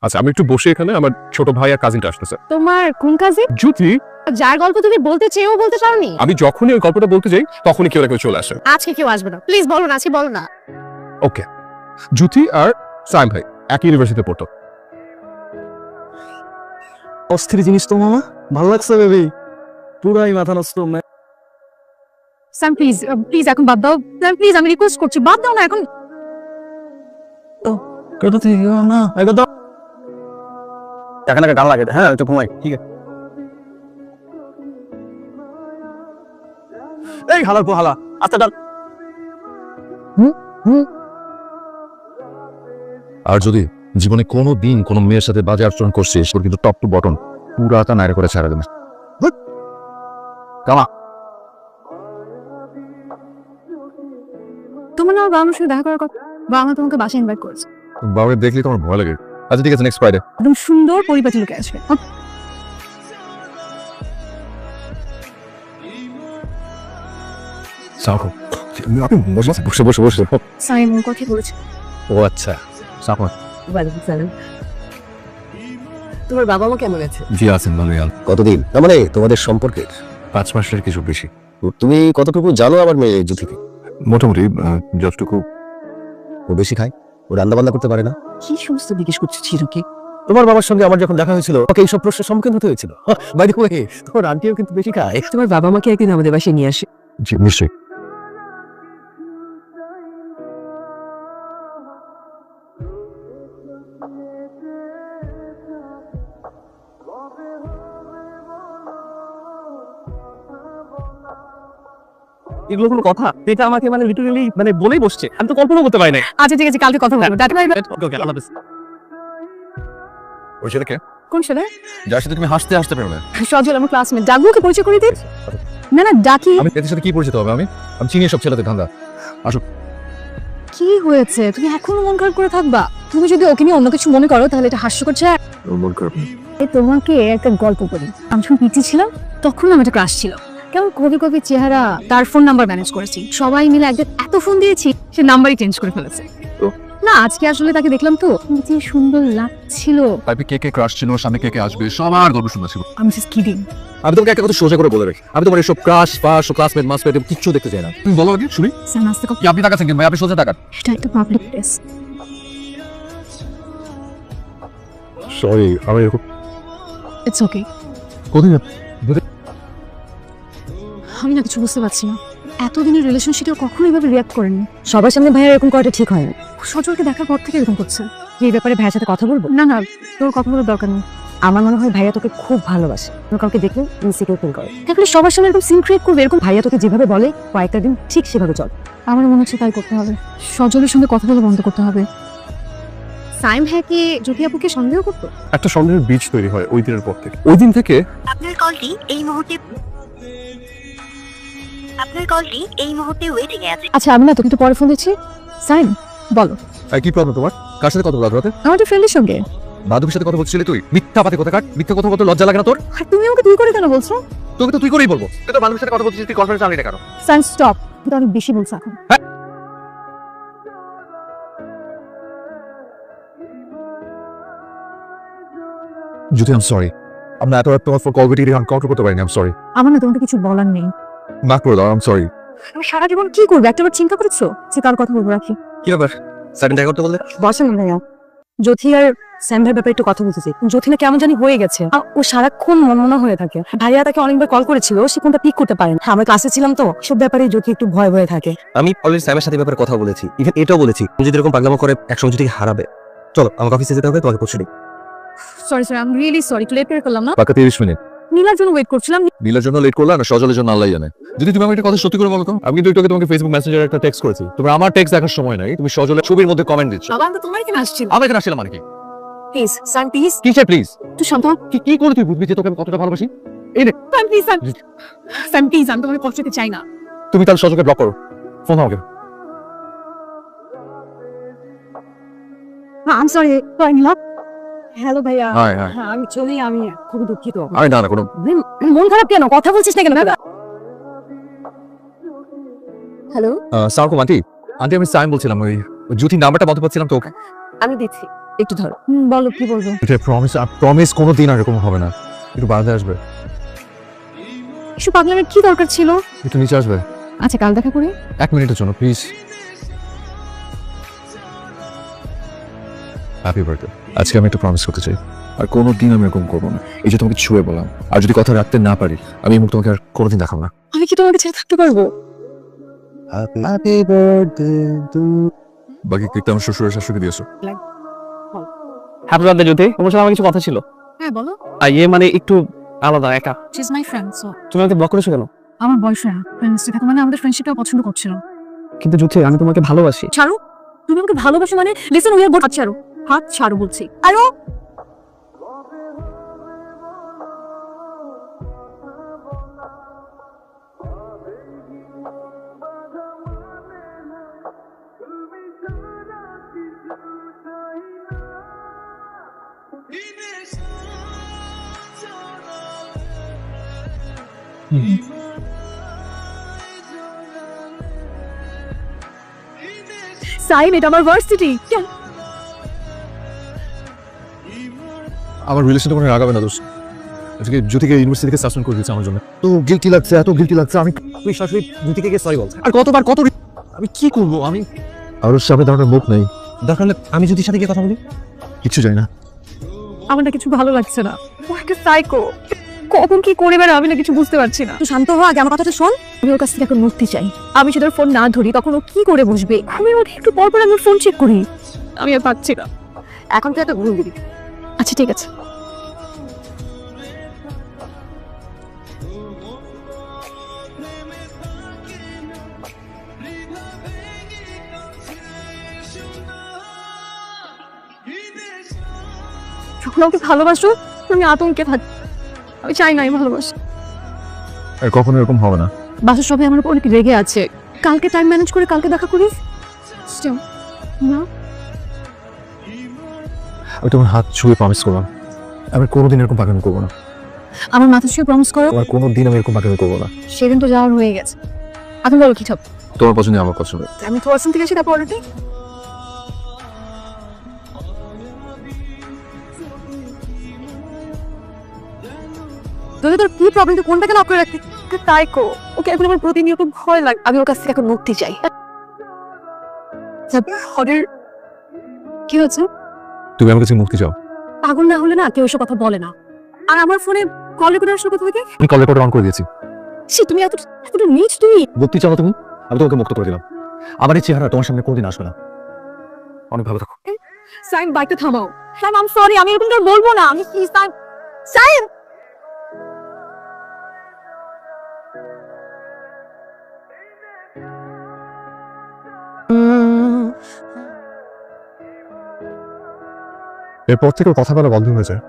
আচ্ছা আমি একটু বসে এখানে, আমার ছোট ভাই আর কাজিনটা আসতেছে। তোমার কোন কাজে? জ্যোতি, যার গল্প তুমি বলতে চেয়েও বলতে পারোনি? আমি যখনই ওই গল্পটা বলতে যাই তখনই কেউ না কেউ চলে আসে। আজকে কেউ আসবে না, প্লিজ বলো না, আজকে বলো না। ওকে, জ্যোতি আর সাইম ভাই একই ইউনিভার্সিটিতে পড়তো। অস্থির জিনিস তো মামা, ভালো লাগছে বেবি, পুরাই মাথা নষ্ট। স্যাম প্লিজ প্লিজ এখন বাদ দাও। স্যাম প্লিজ, আমি রিকোয়েস্ট করছি, বাদ দাও না এখন। কেটো ঠিক না, একদম এখানে গান লাগে। হ্যাঁ একটু ঘুমাই, ঠিক আছে। এই হালার পো হালা, আচ্ছা ডান। আর যদি জীবনে কোনো দিন কোনো মেয়ের সাথে বাজে আচরণ করছিস, তোর কিন্তু টপ টু বটন পুরাটা নাইরে করে ছাড়া দেবে। কামা তোমার না বাবার সাথে দেখা করার কথা, বাবা তোমাকে বাসায় ইনভাইট করেছে। বাবাকে দেখলে তোমার ভয় লাগে। আচ্ছা ঠিক আছে, নেক্সট ফ্রাইডে। একদম সুন্দর পরিপাটি লোকে আসবে। আপনি বসে বসে বসে। সাইম কথা বলেছে। ও আচ্ছা, সাপোর্ট। তোমার বাবা মা কেমন আছে? জি আছেন ভালোই। কতদিন না মানে তোমাদের সম্পর্কের? 5 মাসের কিছু বেশি। তুমি কতটুকু জানো আমার মেয়ে জ্যোতিকে? মোটামুটি যতটুকু। ও বেশি খায়, ও রান্না বান্না করতে পারে না। কি সমস্ত জিজ্ঞেস করছে চিরকে? তোমার বাবার সঙ্গে আমার যখন দেখা হয়েছিল ওকে এইসব প্রশ্নের সম্মুখীন হতে হয়েছিল। বাই দ্য ওয়ে, তোমার আন্টিও কিন্তু বেশি খায়। তোমার বাবা মাকে একদিন আমাদের বাসায় নিয়ে আসে। জি নিশ্চয়ই। এগুলো কোনো কথা? এটা আমাকে মানে লিটারালি মানে বলেই বসছে, আমি তো কল্পনা করতে পারি না। আচ্ছা ঠিক আছে, কালকে কথা বলবো। টাটা বাই বাই। ওকে আল্লাহ হাফেজ। ওই ছেলেকে কোন ছেলে? যার সাথে তুমি হাসতে হাসতে পারবে। সজল, আমার ক্লাসমেট। ডাকবো, ওকে পরিচয় করে দিই? না না, ডাকি। আমি এদের সাথে কি পরিচিত হবে? আমি চিনি সব ছেলেদের ধান্দা। কি হয়েছে? তুমি এখনো মন খারাপ করে থাকবা? তুমি যদি ওকে নিয়ে অন্য কিছু মনে করো তাহলে এটা হাস্যকর। মন খারাপ। তোমাকে একটা গল্প করি। আমি যখন পিচি ছিলাম তখন আমার একটা ক্রাশ ছিল। কেমন কবি কবি চেহারা, তার ফোন নাম্বার ম্যানেজ করেছি। সবাই মিলে একদিন এত ফোন দিয়েছি, সে নাম্বারই চেঞ্জ করে ফেলেছে। না আজকে আসলে তাকে দেখলাম তো, যে সুন্দর লাগছিল। তারপরে কে কে ক্রাশ ছিল, সামনে কে কে আসবে, সবার গল্প শুনেছিল। আমি জাস্ট কিডিং। আমি তোমাকে একটা কথা সোজা করে বলে রাখি, আমি তোমার এসব ক্রাশ ফাশ ক্লাসমেট মাসমেট কিচ্ছু দেখতে চাই না। তুমি বলো আগে শুনি। স্যার নাস্তা কি আপনি তাকাচ্ছেন কেন ভাই? আপনি সোজা তাকান। এটা একটা পাবলিক প্লেস। সরি, আমি এরকম ইটস ওকে। কোথায় আমি না কিছু বুঝতে পারছি না, এতদিনের রিলেশনশিপে কখনো এভাবে রিয়াক্ট করেনি। সবার সামনে ভাইয়া এরকম করাটা ঠিক হয় না। সজলকে দেখার পর থেকে এরকম করছে। এই ব্যাপারে ভাইয়ের সাথে কথা বলবো? না না, তোর কথা বলার দরকার নেই। আমার মনে হয় ভাইয়া তোকে খুব ভালোবাসে। তোর কাউকে দেখলে ইনসিকিউর ফিল করে, তাহলে সবার সামনে এরকম সিন ক্রিয়েট করবে। এরকম ভাইয়া তোকে যেভাবে বলে কয়েকটা দিন ঠিক সেভাবে চল। আমার মনে হচ্ছে তাই করতে হবে। সজলের সঙ্গে কথা বলা বন্ধ করতে হবে। সাইম হ্যাঁ কি জ্যোতি আপুকে সন্দেহ করতো? একটা সন্দেহের বীজ তৈরি হয় ওই দিনের পর থেকে। ওই দিন থেকে আপনার কলটি এই মুহূর্তে ওয়েটিং এ আছে। আচ্ছা আমি না তোকে একটু পরে ফোন দিচ্ছি। সাইম বলো। কি প্রবলেম তোমার? কার সাথে কথা বলা রাতে? আমার একটা ফ্রেন্ডের সঙ্গে। বান্ধবীর সাথে কথা বলছিলি তুই? মিথ্যা পাতে কথা কাট। মিথ্যা কথা বলতে লজ্জা লাগে না তোর? আর তুমি আমাকে তুই করে কেন বলছো? তোকে তো তুই করেই বলবো। তুই তো বান্ধবীর সাথে কথা বলছিস, তুই কনফারেন্স আনলি না কেন? সাইম স্টপ, এটা অনেক বেশি বলছো এখন। জ্যোতি আই এম সরি। আমরা এত রাত তোমার কল ভিডিও কাউন্টার করতে পারিনি। I am sorry. আমার না তোমাকে কিছু বলার নেই। না করে দাও, আই এম সরি। আমি সারা জীবন কি করবো একটাবার চিন্তা করেছো? যে কার কথা বলবো? রাখি। কি ব্যাপার, সাইডে দেখা করতে বললে? বসে না ভাইয়া, জ্যোতি আর স্যাম ভাইয়ের ব্যাপারে একটু কথা বলতেছি। জ্যোতি না কেমন জানি হয়ে গেছে, আর ও সারাক্ষণ মনমনা হয়ে থাকে। ভাইয়া তাকে অনেকবার কল করেছিল, সে কোনটা পিক করতে পারে না। আমরা ক্লাসে ছিলাম তো, সব ব্যাপারে জ্যোতি একটু ভয় ভয়ে থাকে। আমি অলরেডি সাইমের সাথে ব্যাপারে কথা বলেছি, ইভেন এটাও বলেছি তুমি যদি এরকম পাগলামো করে একসঙ্গে যদি হারাবে। চলো আমাকে অফিসে যেতে হবে, তোমাকে পৌঁছে দিই। Sorry I am really sorry, একটু লেট করে ফেললাম না? বাকি 30 মিনিট। নীলার জন্য ওয়েট করছিলাম। নীলার জন্য লেট করলা না সজলের জন্য আল্লাহ জানে। যদি তুমি আমাকে একটা কথা সত্যি করে বলো তো। আমি কিন্তু একটু আগে তোমাকে ফেসবুক মেসেঞ্জারে একটা টেক্সট করেছি, তোমার আমার টেক্সট দেখার সময় নাই, তুমি সজলের ছবির মধ্যে কমেন্ট দিচ্ছ। বাবা আমি তো তোমার এখানে আসছিল। আমি এখানে আসছিলাম মানে কি? প্লিজ স্যাম প্লিজ কিসে প্লিজ? তুই শান্ত হ। কি করে তুই বুঝবি যে তোকে আমি কতটা ভালোবাসি? এই রে, স্যাম প্লিজ স্যাম প্লিজ, আমি তোমাকে কষ্ট দিতে চাই না। তুমি তাহলে সজলকে ব্লক করো। ফোন আমাকে। I am sorry Nila. Hello ভাইয়া। Hi hi. হ্যাঁ আমি চলি, আমি খুবই দুঃখিত। আরে না না কোনো। মন খারাপ কেন? কথা বলছিস না কেন? হ্যালো, সালাম আন্টি। আন্টি আমি সাইম বলছিলাম, ওই জ্যোতি নাম্বারটা বলতে পারছিলাম তো। আমি দিচ্ছি, একটু ধর বলো কি বলবো। প্রমিস কোনো দিন আর এরকম হবে না। একটু বাড়াতে আসবে, একটু পাগলামের কি দরকার ছিল? একটু নিচে আসবে আচ্ছা কাল দেখা করি। 1 মিনিটের জন্য প্লিজ। Happy birthday. আজকে আমি একটা প্রমিস করতে চাই, আর কোনো দিন আমি এরকম করবো না। এই যে তোমাকে ছুঁয়ে বললাম, আর যদি কথা রাখতে না পারি আমি এই মুখ তোমাকে আর কোনোদিন দেখাবো না। আমি কি তোমাকে ছেড়ে থাকতে পারবো? Happy birthday to. বাকি কেকটা আমার শ্বশুরের শাশুড়ি দিয়েছো। হ্যাপি বার্থডে জ্যোতি, তোমার সাথে আমার কিছু কথা ছিল। হ্যাঁ বলো। ইয়ে মানে একটু আলাদা, একা। She is my friend so. তুমি আমাকে ব্লক করেছো কেন? আমার বয়ফ্রেন্ড ফ্রেন্ডস থাকে মানে আমাদের ফ্রেন্ডশিপটা পছন্দ করছিল। কিন্তু জ্যোতি আমি তোমাকে ভালোবাসি। ছাড়ো, তুমি আমাকে ভালোবাসো মানে লিসেন উই আর বোথ। হাত ছাড়ো বলছি। আরো সাইন, এটা আমার ভার্সিটি। আমার রিলেশনটা কোনো রাগাবে না দোষ। আজকে জ্যোতিকে ইউনিভার্সিটি থেকে সাসপেন্ড করে দিয়েছে আমার জন্য। তো গিল্টি লাগছে, এত গিল্টি লাগছে। আমি তুই শাশুড়ি জ্যোতিকে গিয়ে সরি বলছে। আর কতবার কত আমি কি করবো? আমি আর ওর সামনে দাঁড়ানোর মুখ নেই। দরকার হলে আমি জ্যোতির সাথে গিয়ে কথা বলি। কিচ্ছু জানি না। আমার না কিছু ভালো লাগছে না। ও একটা সাইকো, কখন কি করে বেড়ায় আমি না কিছু বুঝতে পারছি না। তুই শান্ত হ, আগে আমার কথাটা শোন। আমি ওর কাছ থেকে এখন মুক্তি চাই। আমি যদি ওর ফোন না ধরি তখন ও কি করে বসবে? ঘুমের মধ্যে একটু পর পর আমি ওর ফোন চেক করি। আমি আর পাচ্ছি না। এখন তুই একটা ঘুম দিবি। আচ্ছা ঠিক আছে। যখন আমাকে ভালোবাসো আমি আতঙ্কে থাকি। আমি চাই না আমি ভালোবাসি। আর কখনো এরকম হবে না। বাসার সবাই আমার উপর অনেক রেগে আছে। কালকে টাইম ম্যানেজ করে কালকে দেখা করিস। না আমি তোমার হাত ছুঁয়ে প্রমিস করলাম আমি কোনোদিন এরকম পাকামি করবো না। আমার মাথা ছুঁয়ে প্রমিস করো। তোমার কোনোদিন আমি এরকম পাকামি করবো না। সেদিন তো যাওয়ার হয়ে গেছে। এখন বলো কি সব? তোমার পছন্দ আমার পছন্দ। আমি তো ওয়াশরুম থেকে এসে তারপর অলরেডি তোর কি প্রবলেম? তুই কোনটাকে লক করে রাখতে তাই কো। ওকে এখন আমার প্রতিনিয়ত ভয় লাগে। আমি ওর কাছ থেকে এখন মুক্তি চাই। হরের কি হচ্ছে? তুমি আমার কাছে মুক্তি চাও। পাগল না হলে না কেউ এসব কথা বলে না। আর আমার ফোনে কল রেকর্ডার আসলো কোথা থেকে? আমি কল রেকর্ডার অন করে দিয়েছি। সে তুমি এতটা নিচ তুমি। মুক্তি চাও তুমি? আমি তোমাকে মুক্ত করে দিলাম। আমার এই চেহারা তোমার সামনে কোনোদিন আসবে না। অনেক ভালো থাকো। সাইন বাইকটা থামাও। সাইন আই এম সরি, আমি এরকম করে বলবো না। আমি প্লিজ সাইন। সাইন এরপর থেকে ওর কথা বলা বন্ধ হয়ে যায়।